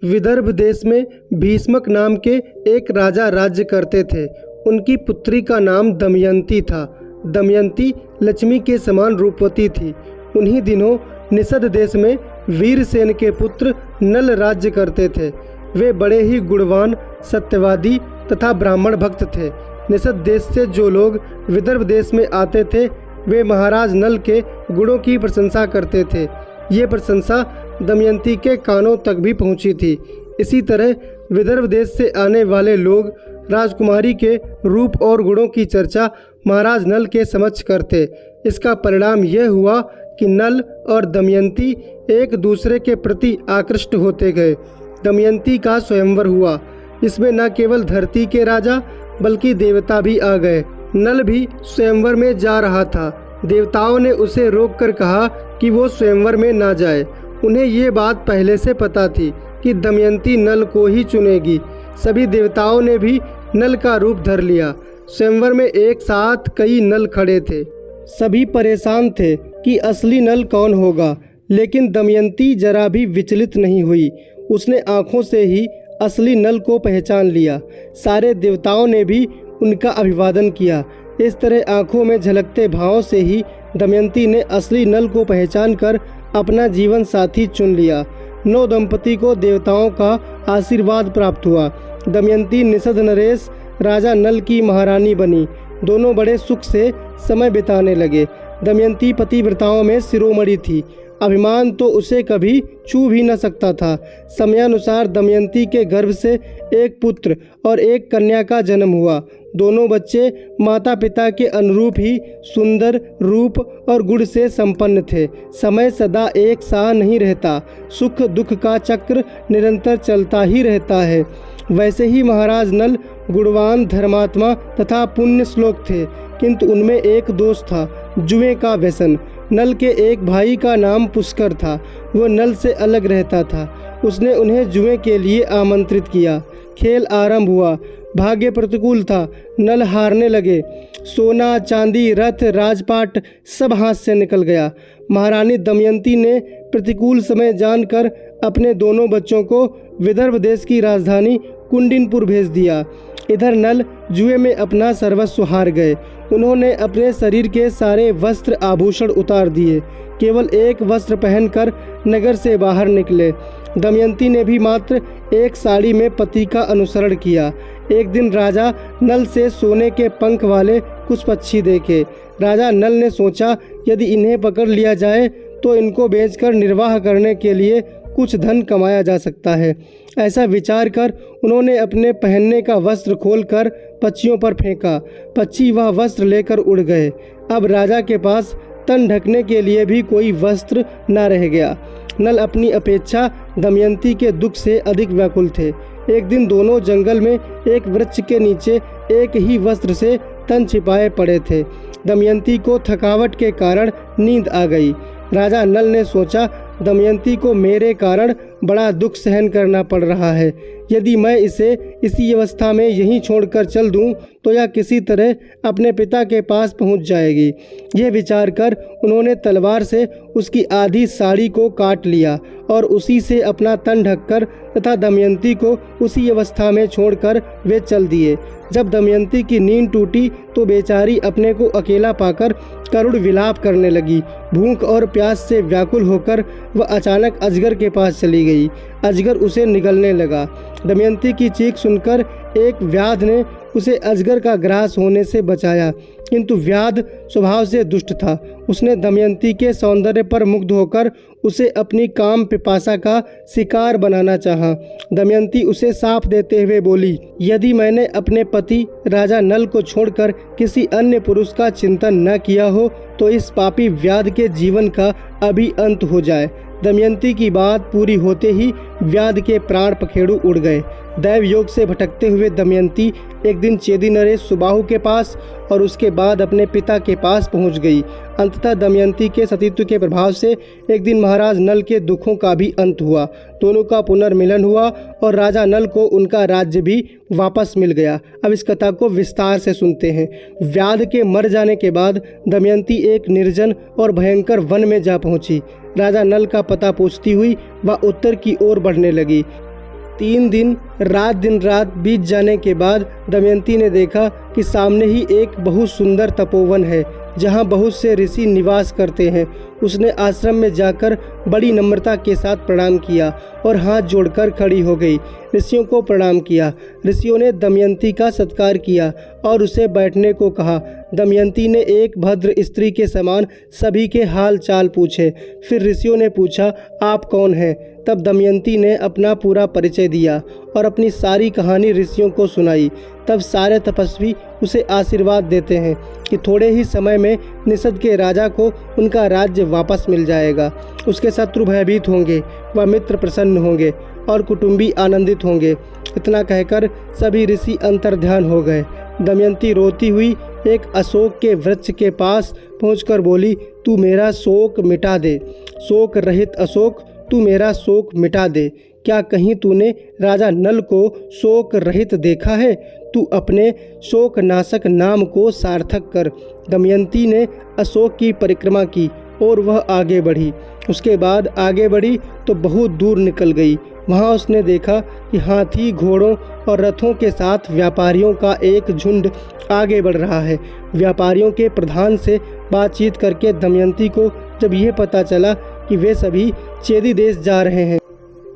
विदर्भ देश में भीष्मक नाम के एक राजा राज्य करते थे। उनकी पुत्री का नाम दमयंती था। दमयंती लक्ष्मी के समान रूपवती थी। उन्हीं दिनों निषद देश में वीरसेन के पुत्र नल राज्य करते थे। वे बड़े ही गुणवान, सत्यवादी तथा ब्राह्मण भक्त थे। निषद देश से जो लोग विदर्भ देश में आते थे वे महाराज नल के गुणों की प्रशंसा करते थे। ये प्रशंसा दमयंती के कानों तक भी पहुंची थी। इसी तरह विदर्भ देश से आने वाले लोग राजकुमारी के रूप और गुणों की चर्चा महाराज नल के समक्ष करते। इसका परिणाम यह हुआ कि नल और दमयंती एक दूसरे के प्रति आकृष्ट होते गए। दमयंती का स्वयंवर हुआ। इसमें न केवल धरती के राजा बल्कि देवता भी आ गए। नल भी स्वयंवर में जा रहा था। देवताओं ने उसे रोककर कहा कि वो स्वयंवर में ना जाए। उन्हें ये बात पहले से पता थी कि दमयंती नल को ही चुनेगी। सभी देवताओं ने भी नल का रूप धर लिया। स्वयंवर में एक साथ कई नल खड़े थे। सभी परेशान थे कि असली नल कौन होगा, लेकिन दमयंती जरा भी विचलित नहीं हुई। उसने आँखों से ही असली नल को पहचान लिया। सारे देवताओं ने भी उनका अभिवादन किया। इस तरह आँखों में झलकते भावों से ही दमयंती ने असली नल को पहचान कर अपना जीवन साथी चुन लिया। नौ दंपति को देवताओं का आशीर्वाद प्राप्त हुआ। दमयंती निषद नरेश राजा नल की महारानी बनी। दोनों बड़े सुख से समय बिताने लगे। दमयंती पतिव्रताओं में शिरोमणि थी। अभिमान तो उसे कभी छू भी न सकता था। समयानुसार दमयंती के गर्भ से एक पुत्र और एक कन्या का जन्म हुआ। दोनों बच्चे माता पिता के अनुरूप ही सुंदर, रूप और गुण से संपन्न थे। समय सदा एक सा नहीं रहता। सुख दुख का चक्र निरंतर चलता ही रहता है। वैसे ही महाराज नल गुणवान, धर्मात्मा तथा पुण्य श्लोक थे, किंतु उनमें एक दोष था, जुए का व्यसन। नल के एक भाई का नाम पुष्कर था। वो नल से अलग रहता था। उसने उन्हें जुए के लिए आमंत्रित किया। खेल आरंभ हुआ। भाग्य प्रतिकूल था। नल हारने लगे। सोना, चांदी, रथ, राजपाट सब हाथ से निकल गया। महारानी दमयंती ने प्रतिकूल समय जानकर अपने दोनों बच्चों को विदर्भ देश की राजधानी कुंडिनपुर भेज दिया। इधर नल जुए में अपना सर्वस्व हार गए। उन्होंने अपने शरीर के सारे वस्त्र आभूषण उतार दिए। केवल एक वस्त्र पहनकर नगर से बाहर निकले। दमयंती ने भी मात्र एक साड़ी में पति का अनुसरण किया। एक दिन राजा नल से सोने के पंख वाले कुछ पक्षी देखे। राजा नल ने सोचा, यदि इन्हें पकड़ लिया जाए तो इनको बेचकर निर्वाह करने के लिए कुछ धन कमाया जा सकता है। ऐसा विचार कर उन्होंने अपने पहनने का वस्त्र खोलकर पक्षियों पर फेंका। पक्षी वह वस्त्र लेकर उड़ गए। अब राजा के पास तन ढकने के लिए भी कोई वस्त्र न रह गया। नल अपनी अपेक्षा दमयंती के दुख से अधिक व्याकुल थे। एक दिन दोनों जंगल में एक वृक्ष के नीचे एक ही वस्त्र से तन छिपाए पड़े थे। दमयंती को थकावट के कारण नींद आ गई। राजा नल ने सोचा, दमयंती को मेरे कारण बड़ा दुख सहन करना पड़ रहा है। यदि मैं इसे इसी अवस्था में यहीं छोड़कर चल दूं तो यह किसी तरह अपने पिता के पास पहुंच जाएगी। यह विचार कर उन्होंने तलवार से उसकी आधी साड़ी को काट लिया और उसी से अपना तन ढककर तथा दमयंती को उसी अवस्था में छोड़कर वे चल दिए। जब दमयंती की नींद टूटी तो बेचारी अपने को अकेला पाकर करुण विलाप करने लगी। भूख और प्यास से व्याकुल होकर वह अचानक अजगर के पास चली गई। अजगर उसे निगलने लगा। दमयंती की चीख सुनकर एक व्याध ने उसे अजगर का ग्रास होने से बचाया, किंतु व्याध स्वभाव से दुष्ट था। उसने दमयंती के सौंदर्य पर मुग्ध होकर उसे अपनी काम पिपासा का शिकार बनाना चाहा। दमयंती उसे साफ देते हुए बोली, यदि मैंने अपने पति राजा नल को छोड़कर किसी अन्य पुरुष का चिंतन न किया हो तो इस पापी व्याध के जीवन का अभी अंत हो जाए। दमयंती की बात पूरी होते ही व्याध के प्राण पखेरु उड़ गए। दैव योग से भटकते हुए दमयंती एक दिन चेदी नरेश सुबाहु के पास और उसके बाद अपने पिता के पास पहुंच गई। अंततः दमयंती के सतीत्व के प्रभाव से एक दिन महाराज नल के दुखों का भी अंत हुआ। दोनों का पुनर्मिलन हुआ और राजा नल को उनका राज्य भी वापस मिल गया। अब इस कथा को विस्तार से सुनते हैं। व्याध के मर जाने के बाद दमयंती एक निर्जन और भयंकर वन में जा पहुंची। राजा नल का पता पूछती हुई वह उत्तर की ओर बढ़ने लगी। 3 दिन रात बीत जाने के बाद दमयंती ने देखा कि सामने ही एक बहुत सुंदर तपोवन है जहाँ बहुत से ऋषि निवास करते हैं। उसने आश्रम में जाकर बड़ी नम्रता के साथ प्रणाम किया और हाथ जोड़कर खड़ी हो गई। ऋषियों को प्रणाम किया। ऋषियों ने दमयंती का सत्कार किया और उसे बैठने को कहा। दमयंती ने एक भद्र स्त्री के समान सभी के हाल चाल पूछे। फिर ऋषियों ने पूछा, आप कौन हैं? तब दमयंती ने अपना पूरा परिचय दिया और अपनी सारी कहानी ऋषियों को सुनाई। तब सारे तपस्वी उसे आशीर्वाद देते हैं कि थोड़े ही समय में निषद के राजा को उनका राज्य वापस मिल जाएगा। उसके शत्रु भयभीत होंगे, व मित्र प्रसन्न होंगे और कुटुंबी आनंदित होंगे। इतना कहकर सभी ऋषि अंतर्ध्यान हो गए। दमयंती रोती हुई एक अशोक के वृक्ष के पास पहुंचकर बोली, तू मेरा शोक मिटा दे। शोक रहित अशोक, तू मेरा शोक मिटा दे। क्या कहीं तूने राजा नल को शोक रहित देखा है? तू अपने शोकनाशक नाम को सार्थक कर। दमयंती ने अशोक की परिक्रमा की और वह आगे बढ़ी। उसके बाद आगे बढ़ी तो बहुत दूर निकल गई। वहाँ उसने देखा कि हाथी, घोड़ों और रथों के साथ व्यापारियों का एक झुंड आगे बढ़ रहा है। व्यापारियों के प्रधान से बातचीत करके दमयंती को जब यह पता चला कि वे सभी चेदी देश जा रहे हैं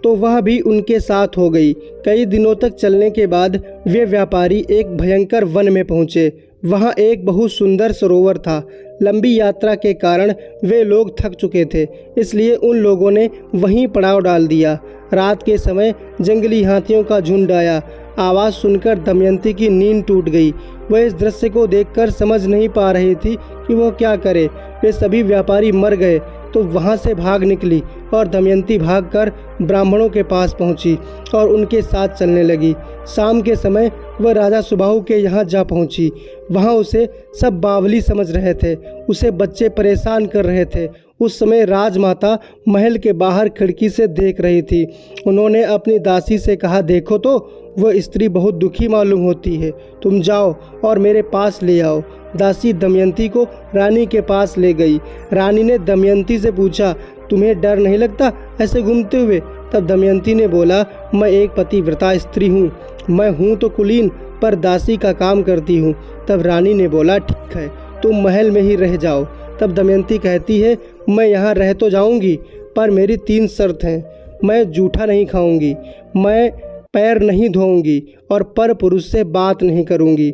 तो वह भी उनके साथ हो गई। कई दिनों तक चलने के बाद वे व्यापारी एक भयंकर वन में पहुँचे। वहाँ एक बहुत सुंदर सरोवर था। लंबी यात्रा के कारण वे लोग थक चुके थे, इसलिए उन लोगों ने वहीं पड़ाव डाल दिया। रात के समय जंगली हाथियों का झुंड आया। आवाज़ सुनकर दमयंती की नींद टूट गई। वह इस दृश्य को देखकर समझ नहीं पा रही थी कि वह क्या करे। वे सभी व्यापारी मर गए तो वहाँ से भाग निकली और दमयंती भागकर ब्राह्मणों के पास पहुँची और उनके साथ चलने लगी। शाम के समय वह राजा सुबाहु के यहाँ जा पहुँची। वहाँ उसे सब बावली समझ रहे थे। उसे बच्चे परेशान कर रहे थे। उस समय राजमाता महल के बाहर खिड़की से देख रही थी। उन्होंने अपनी दासी से कहा, देखो तो वह स्त्री बहुत दुखी मालूम होती है, तुम जाओ और मेरे पास ले आओ। दासी दमयंती को रानी के पास ले गई। रानी ने दमयंती से पूछा, तुम्हें डर नहीं लगता ऐसे घूमते हुए? तब दमयंती ने बोला, मैं एक पतिव्रता स्त्री हूँ। मैं हूँ तो कुलीन, पर दासी का काम करती हूँ। तब रानी ने बोला, ठीक है, तुम महल में ही रह जाओ। तब दमयंती कहती है, मैं यहाँ रह तो जाऊँगी, पर मेरी 3 शर्त हैं। मैं जूठा नहीं खाऊँगी, मैं पैर नहीं धोऊंगी और पर पुरुष से बात नहीं करूंगी।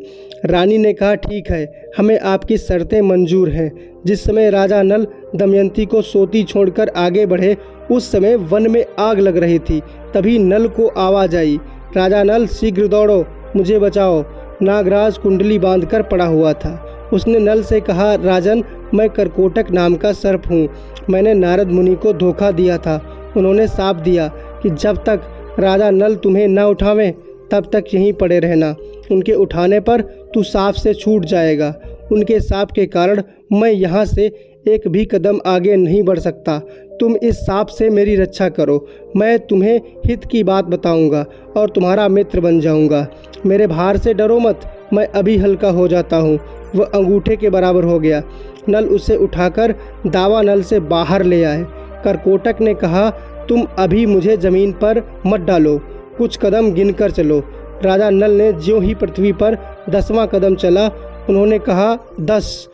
रानी ने कहा, ठीक है, हमें आपकी शर्तें मंजूर हैं। जिस समय राजा नल दमयंती को सोती छोड़कर आगे बढ़े, उस समय वन में आग लग रही थी। तभी नल को आवाज़ आई, राजा नल, शीघ्र दौड़ो, मुझे बचाओ। नागराज कुंडली बांधकर पड़ा हुआ था। उसने नल से कहा, राजन, मैं करकोटक नाम का सर्प हूँ। मैंने नारद मुनि को धोखा दिया था। उन्होंने शाप दिया कि जब तक राजा नल तुम्हें न उठावें तब तक यहीं पड़े रहना। उनके उठाने पर तू सांप से छूट जाएगा। उनके सांप के कारण मैं यहाँ से एक भी कदम आगे नहीं बढ़ सकता। तुम इस सांप से मेरी रक्षा करो। मैं तुम्हें हित की बात बताऊंगा और तुम्हारा मित्र बन जाऊंगा। मेरे भार से डरो मत, मैं अभी हल्का हो जाता हूँ। वह अंगूठे के बराबर हो गया। नल उसे उठाकर दावा नल से बाहर ले आए। करकोटक ने कहा, तुम अभी मुझे ज़मीन पर मत डालो, कुछ कदम गिनकर चलो। राजा नल ने ज्यों ही पृथ्वी पर 10वां कदम चला, उन्होंने कहा 10,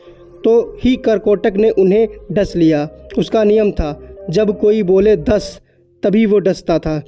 तो ही करकोटक ने उन्हें डस लिया। उसका नियम था, जब कोई बोले 10 तभी वो डसता था।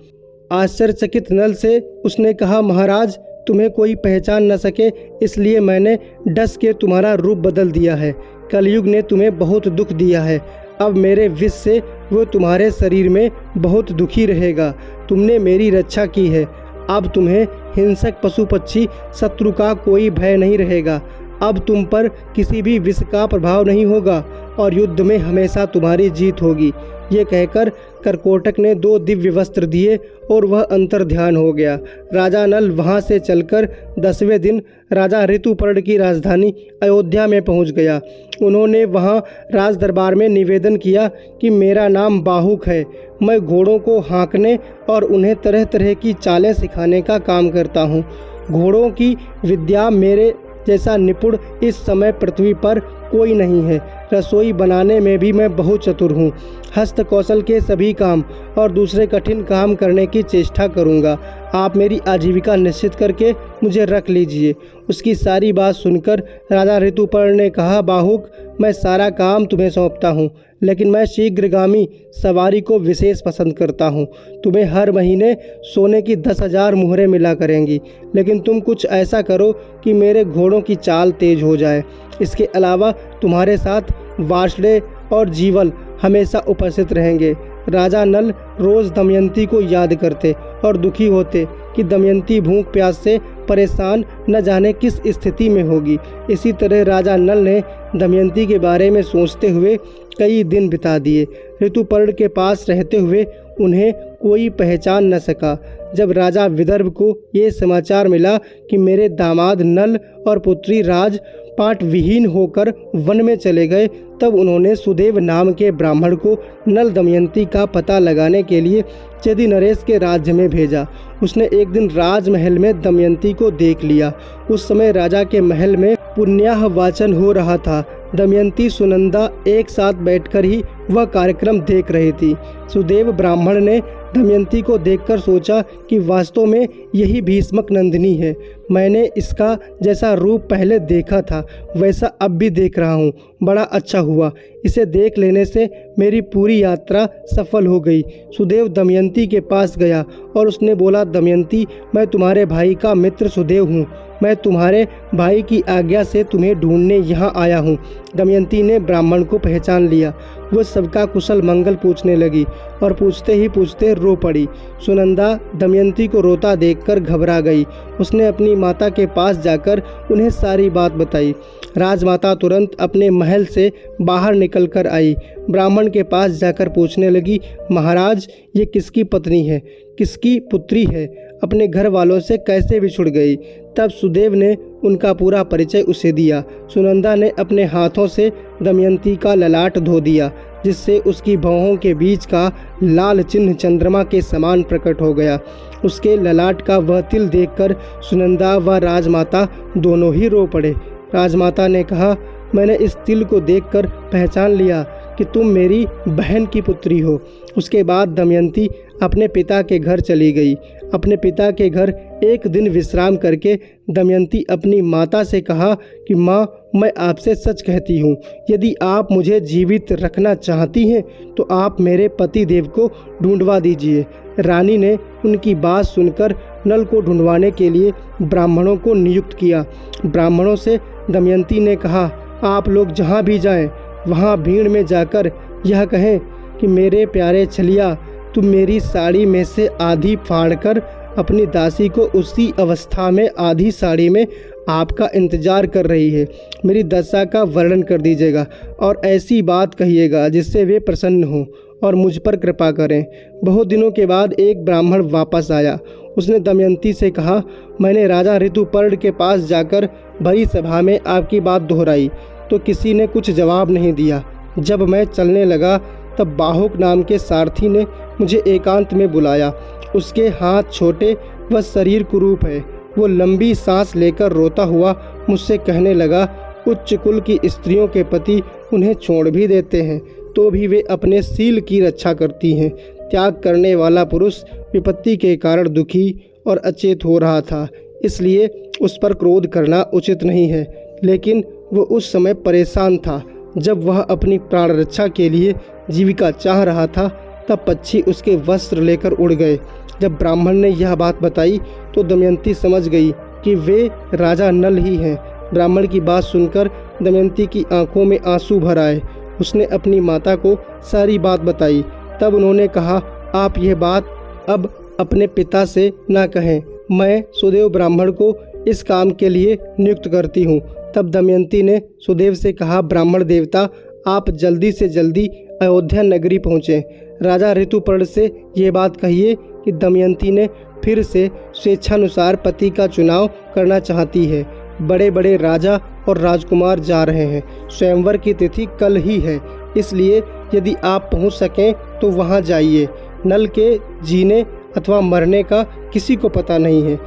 आश्चर्यचकित नल से उसने कहा, महाराज, तुम्हें कोई पहचान न सके इसलिए मैंने डस के तुम्हारा रूप बदल दिया है। कलयुग ने तुम्हें बहुत दुख दिया है। अब मेरे विष से वो तुम्हारे शरीर में बहुत दुखी रहेगा। तुमने मेरी रक्षा की है। अब तुम्हें हिंसक पशु पक्षी शत्रु का कोई भय नहीं रहेगा। अब तुम पर किसी भी विष का प्रभाव नहीं होगा और युद्ध में हमेशा तुम्हारी जीत होगी। ये कहकर करकोटक ने 2 दिव्य वस्त्र दिए और वह अंतर्ध्यान हो गया। राजा नल वहाँ से चलकर 10वें दिन राजा ऋतुपर्ण की राजधानी अयोध्या में पहुँच गया। उन्होंने वहाँ राज दरबार में निवेदन किया कि मेरा नाम बाहुक है। मैं घोड़ों को हाँकने और उन्हें तरह तरह की चालें सिखाने का काम करता हूँ। घोड़ों की विद्या मेरे जैसा निपुण इस समय पृथ्वी पर कोई नहीं है। रसोई बनाने में भी मैं बहुत चतुर हूँ। हस्त कौशल के सभी काम और दूसरे कठिन काम करने की चेष्टा करूँगा। आप मेरी आजीविका निश्चित करके मुझे रख लीजिए। उसकी सारी बात सुनकर राजा ऋतुपर्ण ने कहा, बाहुक, मैं सारा काम तुम्हें सौंपता हूँ, लेकिन मैं शीघ्रगामी सवारी को विशेष पसंद करता हूँ। तुम्हें हर महीने सोने की 10,000 मुहरें मिला करेंगी, लेकिन तुम कुछ ऐसा करो कि मेरे घोड़ों की चाल तेज हो जाए। इसके अलावा तुम्हारे साथ वार्ष्णेय और जीवल हमेशा उपस्थित रहेंगे। राजा नल रोज़ दमयंती को याद करते और दुखी होते कि दमयंती भूख प्यास से परेशान न जाने किस स्थिति में होगी। इसी तरह राजा नल ने दमयंती के बारे में सोचते हुए कई दिन बिता दिए। ऋतुपर्ण के पास रहते हुए उन्हें कोई पहचान न सका। जब राजा विदर्भ को ये समाचार मिला कि मेरे दामाद नल और पुत्री राजपाट विहीन होकर वन में चले गए, तब उन्होंने सुदेव नाम के ब्राह्मण को नल दमयंती का पता लगाने के लिए चेदी नरेश के राज्य में भेजा। उसने एक दिन राजमहल में दमयंती को देख लिया। उस समय राजा के महल में पुण्याह वाचन हो रहा था। दमयंती सुनंदा एक साथ बैठकर ही वह कार्यक्रम देख रही थी। सुदेव ब्राह्मण ने दमयंती को देखकर सोचा कि वास्तव में यही भीष्मक नंदिनी है। मैंने इसका जैसा रूप पहले देखा था वैसा अब भी देख रहा हूँ। बड़ा अच्छा हुआ, इसे देख लेने से मेरी पूरी यात्रा सफल हो गई। सुदेव दमयंती के पास गया और उसने बोला, दमयंती, मैं तुम्हारे भाई का मित्र सुदेव हूँ। मैं तुम्हारे भाई की आज्ञा से तुम्हें ढूंढने यहाँ आया हूँ। दमयंती ने ब्राह्मण को पहचान लिया। वह सबका कुशल मंगल पूछने लगी और पूछते ही पूछते रो पड़ी। सुनंदा दमयंती को रोता देखकर घबरा गई। उसने अपनी माता के पास जाकर उन्हें सारी बात बताई। राजमाता तुरंत अपने महल से बाहर निकल कर आई। ब्राह्मण के पास जाकर पूछने लगी, महाराज, ये किसकी पत्नी है, किसकी पुत्री है, अपने घर वालों से कैसे बिछुड़ गई? तब सुदेव ने उनका पूरा परिचय उसे दिया। सुनंदा ने अपने हाथों से दमयंती का ललाट धो दिया, जिससे उसकी भौहों के बीच का लाल चिन्ह चंद्रमा के समान प्रकट हो गया। उसके ललाट का वह तिल देखकर सुनंदा व राजमाता दोनों ही रो पड़े। राजमाता ने कहा, मैंने इस तिल को देखकर पहचान लिया कि तुम मेरी बहन की पुत्री हो। उसके बाद दमयंती अपने पिता के घर चली गई। अपने पिता के घर एक दिन विश्राम करके दमयंती अपनी माता से कहा कि माँ, मैं आपसे सच कहती हूँ, यदि आप मुझे जीवित रखना चाहती हैं तो आप मेरे पति देव को ढूंढवा दीजिए। रानी ने उनकी बात सुनकर नल को ढूंढवाने के लिए ब्राह्मणों को नियुक्त किया। ब्राह्मणों से दमयंती ने कहा, आप लोग जहाँ भी जाएं, वहाँ भीड़ में जाकर यह कहें कि मेरे प्यारे छलिया, तुम मेरी साड़ी में से आधी फाड़कर अपनी दासी को उसी अवस्था में आधी साड़ी में आपका इंतजार कर रही है। मेरी दशा का वर्णन कर दीजिएगा और ऐसी बात कहिएगा जिससे वे प्रसन्न हों और मुझ पर कृपा करें। बहुत दिनों के बाद एक ब्राह्मण वापस आया। उसने दमयंती से कहा, मैंने राजा ऋतुपर्ण के पास जाकर बड़ी सभा में आपकी बात दोहराई तो किसी ने कुछ जवाब नहीं दिया। जब मैं चलने लगा तब बाहुक नाम के सारथी ने मुझे एकांत में बुलाया। उसके हाथ छोटे व शरीर कुरूप है। वो लंबी सांस लेकर रोता हुआ मुझसे कहने लगा, उच्च कुल की स्त्रियों के पति उन्हें छोड़ भी देते हैं तो भी वे अपने सील की रक्षा करती हैं। त्याग करने वाला पुरुष विपत्ति के कारण दुखी और अचेत हो रहा था, इसलिए उस पर क्रोध करना उचित नहीं है। लेकिन वो उस समय परेशान था जब वह अपनी प्राण रक्षा के लिए जीविका चाह रहा था। तब पक्षी उसके वस्त्र लेकर उड़ गए। जब ब्राह्मण ने यह बात बताई तो दमयंती समझ गई कि वे राजा नल ही हैं। ब्राह्मण की बात सुनकर दमयंती की आंखों में आंसू भर आए। उसने अपनी माता को सारी बात बताई। तब उन्होंने कहा, आप यह बात अब अपने पिता से ना कहें, मैं सुदेव ब्राह्मण को इस काम के लिए नियुक्त करती हूँ। तब दमयंती ने सुदेव से कहा, ब्राह्मण देवता, आप जल्दी से जल्दी अयोध्या नगरी पहुँचें। राजा ऋतुपर्ण से ये बात कहिए कि दमयंती ने फिर से स्वेच्छानुसार पति का चुनाव करना चाहती है। बड़े बड़े राजा और राजकुमार जा रहे हैं। स्वयंवर की तिथि कल ही है, इसलिए यदि आप पहुंच सकें तो वहां जाइए। नल के जीने अथवा मरने का किसी को पता नहीं है,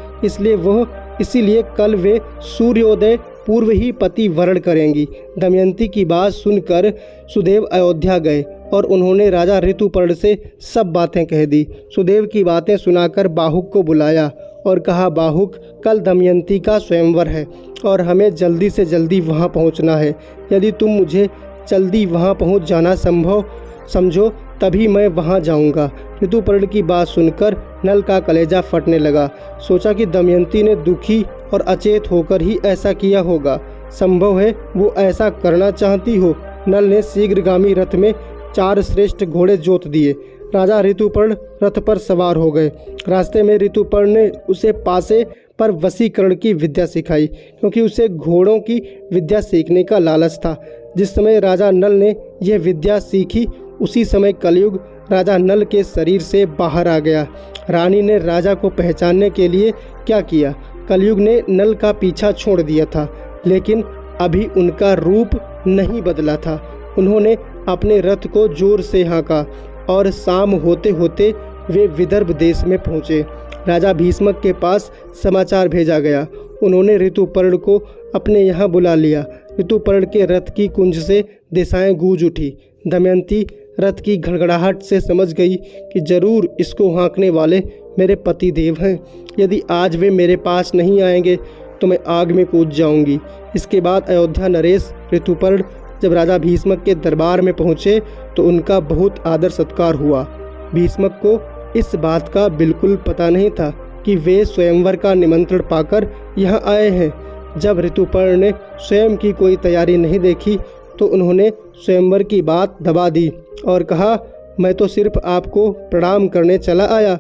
इसीलिए कल वे सूर्योदय पूर्व ही पति वरण करेंगी। दमयंती की बात सुनकर सुदेव अयोध्या गए और उन्होंने राजा ऋतुपर्ण से सब बातें कह दी। सुदेव की बातें सुनाकर बाहुक को बुलाया और कहा, बाहुक, कल दमयंती का स्वयंवर है और हमें जल्दी से जल्दी वहाँ पहुँचना है। यदि तुम मुझे जल्दी वहाँ पहुँच जाना संभव समझो तभी मैं वहाँ जाऊँगा। ऋतुपर्ण की बात सुनकर नल का कलेजा फटने लगा। सोचा कि दमयंती ने दुखी और अचेत होकर ही ऐसा किया होगा। संभव है वो ऐसा करना चाहती हो। नल ने शीघ्रगामी रथ में 4 श्रेष्ठ घोड़े जोत दिए। राजा ऋतुपर्ण रथ पर सवार हो गए। रास्ते में ऋतुपर्ण ने उसे पासे पर वशीकरण की विद्या सिखाई, क्योंकि उसे घोड़ों की विद्या सीखने का लालच था। जिस समय राजा नल ने यह विद्या सीखी, उसी समय कलयुग राजा नल के शरीर से बाहर आ गया। रानी ने राजा को पहचानने के लिए क्या किया? कलयुग ने नल का पीछा छोड़ दिया था, लेकिन अभी उनका रूप नहीं बदला था। उन्होंने अपने रथ को जोर से हाँका और शाम होते होते वे विदर्भ देश में पहुँचे। राजा भीष्मक के पास समाचार भेजा गया। उन्होंने ऋतुपर्ण को अपने यहाँ बुला लिया। ऋतुपर्ण के रथ की कुंज से दिशाएं गूंज उठी। दमयंती रथ की घड़घड़ाहट से समझ गई कि जरूर इसको हाँकने वाले मेरे पति देव हैं। यदि आज वे मेरे पास नहीं आएंगे तो मैं आग में कूद जाऊंगी। इसके बाद अयोध्या नरेश ऋतुपर्ण जब राजा भीष्मक के दरबार में पहुँचे तो उनका बहुत आदर सत्कार हुआ। भीष्मक को इस बात का बिल्कुल पता नहीं था कि वे स्वयंवर का निमंत्रण पाकर यहाँ आए हैं। जब ऋतुपर्ण ने स्वयं की कोई तैयारी नहीं देखी तो उन्होंने स्वयंवर की बात दबा दी और कहा, मैं तो सिर्फ आपको प्रणाम करने चला आया।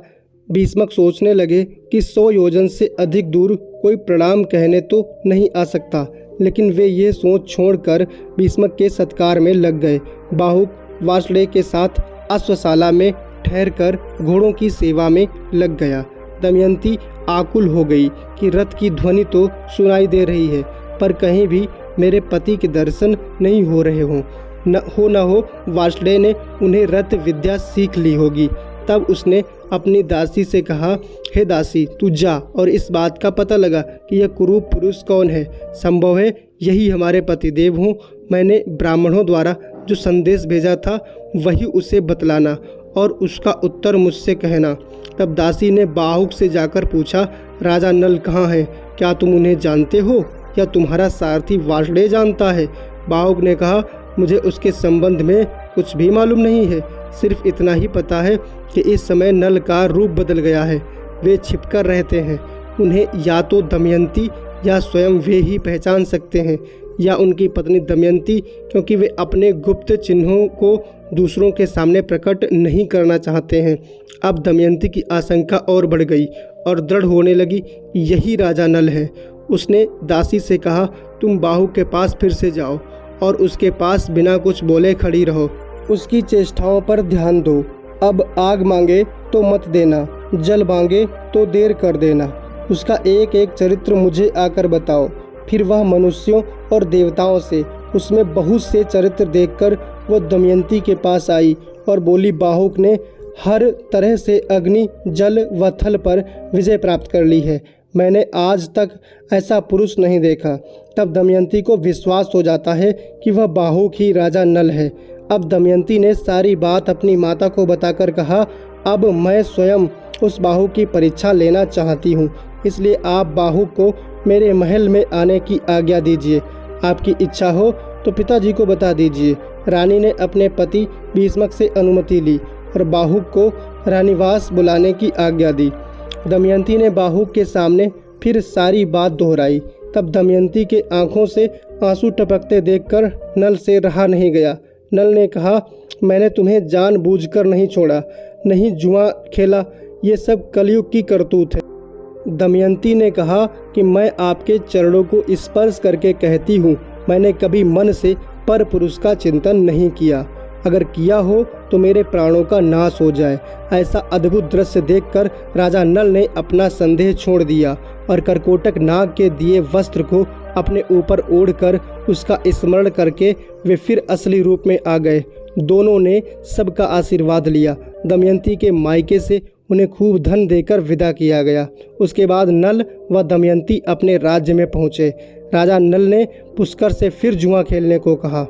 भीष्मक सोचने लगे कि 100 योजन से अधिक दूर कोई प्रणाम कहने तो नहीं आ सकता, लेकिन वे ये सोच छोड़कर भीष्मक के सत्कार में लग गए। बाहुक वासुदेव के साथ अश्वशाला में ठहरकर घोड़ों की सेवा में लग गया। दमयंती आकुल हो गई कि रथ की ध्वनि तो सुनाई दे रही है, पर कहीं भी मेरे पति के दर्शन नहीं हो रहे हों। न हो वासुदेव ने उन्हें रथ विद्या सीख ली होगी। तब उसने अपनी दासी से कहा, हे दासी, तू जा और इस बात का पता लगा कि यह कुरूप पुरुष कौन है। संभव है यही हमारे पतिदेव हों। मैंने ब्राह्मणों द्वारा जो संदेश भेजा था वही उसे बतलाना और उसका उत्तर मुझसे कहना। तब दासी ने बाहुक से जाकर पूछा, राजा नल कहाँ है? क्या तुम उन्हें जानते हो या तुम्हारा सारथी वासुदेव जानता है? बाहुक ने कहा, मुझे उसके संबंध में कुछ भी मालूम नहीं है। सिर्फ इतना ही पता है कि इस समय नल का रूप बदल गया है। वे छिपकर रहते हैं। उन्हें या तो दमयंती या स्वयं वे ही पहचान सकते हैं, या उनकी पत्नी दमयंती, क्योंकि वे अपने गुप्त चिन्हों को दूसरों के सामने प्रकट नहीं करना चाहते हैं। अब दमयंती की आशंका और बढ़ गई और दृढ़ होने लगी कि यही राजा नल है। उसने दासी से कहा, तुम बाहुक के पास फिर से जाओ और उसके पास बिना कुछ बोले खड़ी रहो। उसकी चेष्टाओं पर ध्यान दो। अब आग मांगे तो मत देना, जल मांगे तो देर कर देना। उसका एक एक चरित्र मुझे आकर बताओ। फिर वह मनुष्यों और देवताओं से उसमें बहुत से चरित्र देखकर वो दमयंती के पास आई और बोली, बाहुक ने हर तरह से अग्नि, जल व थल पर विजय प्राप्त कर ली है। मैंने आज तक ऐसा पुरुष नहीं देखा। तब दमयंती को विश्वास हो जाता है कि वह बाहुक ही राजा नल है। अब दमयंती ने सारी बात अपनी माता को बताकर कहा, अब मैं स्वयं उस बाहुक की परीक्षा लेना चाहती हूँ, इसलिए आप बाहुक को मेरे महल में आने की आज्ञा दीजिए। आपकी इच्छा हो तो पिताजी को बता दीजिए। रानी ने अपने पति भीष्मक से अनुमति ली और बाहुक को रानीवास बुलाने की आज्ञा दी। दमयंती ने बाहुक के सामने फिर सारी बात दोहराई। तब दमयंती के आंखों से आंसू टपकते देखकर नल से रहा नहीं गया। नल ने कहा, मैंने तुम्हें जानबूझकर नहीं छोड़ा, नहीं जुआ खेला, ये सब कलयुग की करतूत है। दमयंती ने कहा कि मैं आपके चरणों को स्पर्श करके कहती हूँ, मैंने कभी मन से पर पुरुष का चिंतन नहीं किया। अगर किया हो तो मेरे प्राणों का नाश हो जाए। ऐसा अद्भुत दृश्य देखकर राजा नल ने अपना संदेह छोड़ दिया और करकोटक नाग के दिए वस्त्र को अपने ऊपर ओढ़कर उसका स्मरण करके वे फिर असली रूप में आ गए। दोनों ने सबका आशीर्वाद लिया। दमयंती के मायके से उन्हें खूब धन देकर विदा किया गया। उसके बाद नल व दमयंती अपने राज्य में पहुँचे। राजा नल ने पुष्कर से फिर जुआ खेलने को कहा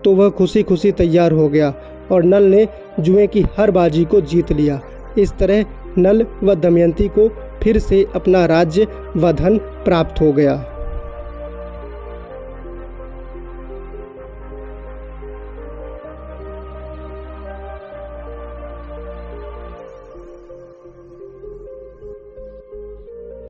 तो वह खुशी खुशी तैयार हो गया और नल ने जुए की हर बाजी को जीत लिया। इस तरह नल व दमयंती को फिर से अपना राज्य व धन प्राप्त हो गया।